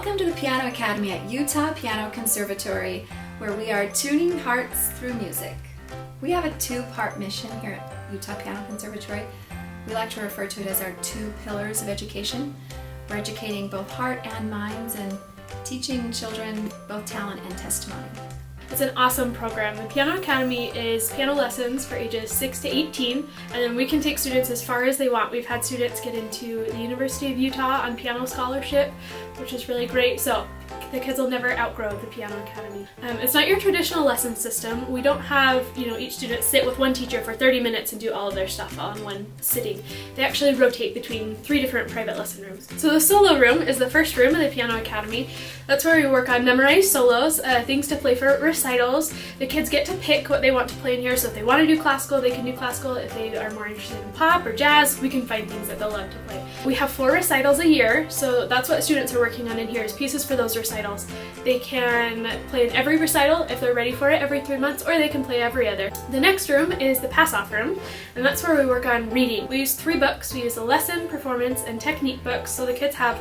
Welcome to the Piano Academy at Utah Piano Conservatory, where we are tuning hearts through music. We have a two-part mission here at Utah Piano Conservatory. We like to refer to it as our two pillars of education. We're educating both heart and minds and teaching children both talent and testimony. It's an awesome program. The Piano Academy is piano lessons for ages 6 to 18, and then we can take students as far as they want. We've had students get into the University of Utah on piano scholarship, which is really great, so the kids will never outgrow the Piano Academy. It's not your traditional lesson system. We don't have, each student sit with one teacher for 30 minutes and do all of their stuff all in one sitting. They actually rotate between 3 different private lesson rooms. So the solo room is the first room of the Piano Academy. That's where we work on memorized solos, things to play for recitals. The kids get to pick what they want to play in here, so if they want to do classical, they can do classical. If they are more interested in pop or jazz, we can find things that they'll love to play. We have 4 recitals a year, so that's what students are working on in here, is pieces for those recitals. They can play in every recital if they're ready for it every 3 months, or they can play every other. The next room is the pass-off room, and that's where we work on reading. We use 3 books. We use the lesson, performance, and technique books, so the kids have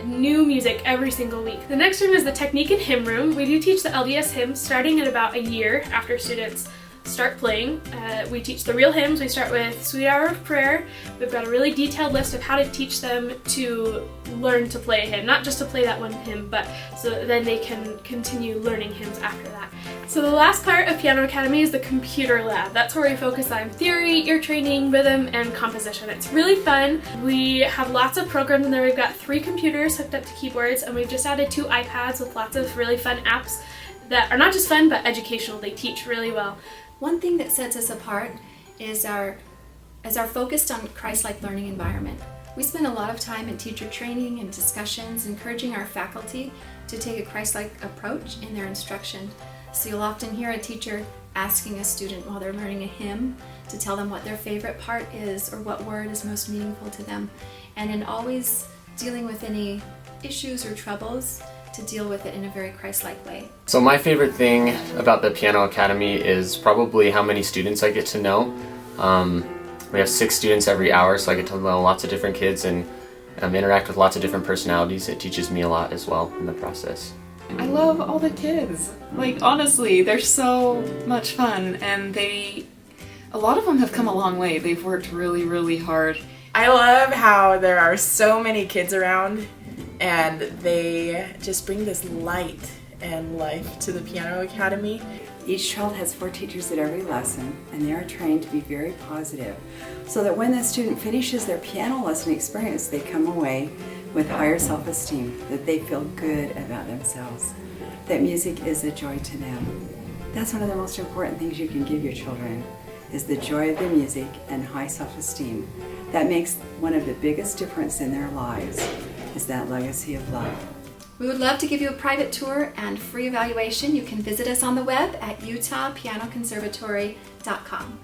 new music every single week. The next room is the technique and hymn room. We do teach the LDS hymns starting at about a year after students start playing. We teach the real hymns. We start with Sweet Hour of Prayer. We've got a really detailed list of how to teach them to learn to play a hymn, not just to play that one hymn, but so that then they can continue learning hymns after that. So the last part of Piano Academy is the computer lab. That's where we focus on theory, ear training, rhythm, and composition. It's really fun. We have lots of programs in there. We've got 3 computers hooked up to keyboards, and we've just added 2 iPads with lots of really fun apps that are not just fun, but educational. They teach really well. One thing that sets us apart is our focus on Christ-like learning environment. We spend a lot of time in teacher training and discussions, encouraging our faculty to take a Christ-like approach in their instruction. So you'll often hear a teacher asking a student while they're learning a hymn to tell them what their favorite part is or what word is most meaningful to them. And in always dealing with any issues or troubles, to deal with it in a very Christ-like way. So my favorite thing about the Piano Academy is probably how many students I get to know. We have 6 students every hour, so I get to know lots of different kids and interact with lots of different personalities. It teaches me a lot as well in the process. I love all the kids. Like, honestly, they're so much fun, and a lot of them have come a long way. They've worked really, really hard. I love how there are so many kids around, and they just bring this light and life to the Piano Academy. Each child has 4 teachers at every lesson, and they are trained to be very positive, so that when the student finishes their piano lesson experience, they come away with higher self-esteem, that they feel good about themselves, that music is a joy to them. That's one of the most important things you can give your children, is the joy of the music and high self-esteem. That makes one of the biggest difference in their lives, is that legacy of love. We would love to give you a private tour and free evaluation. You can visit us on the web at UtahPianoConservatory.com.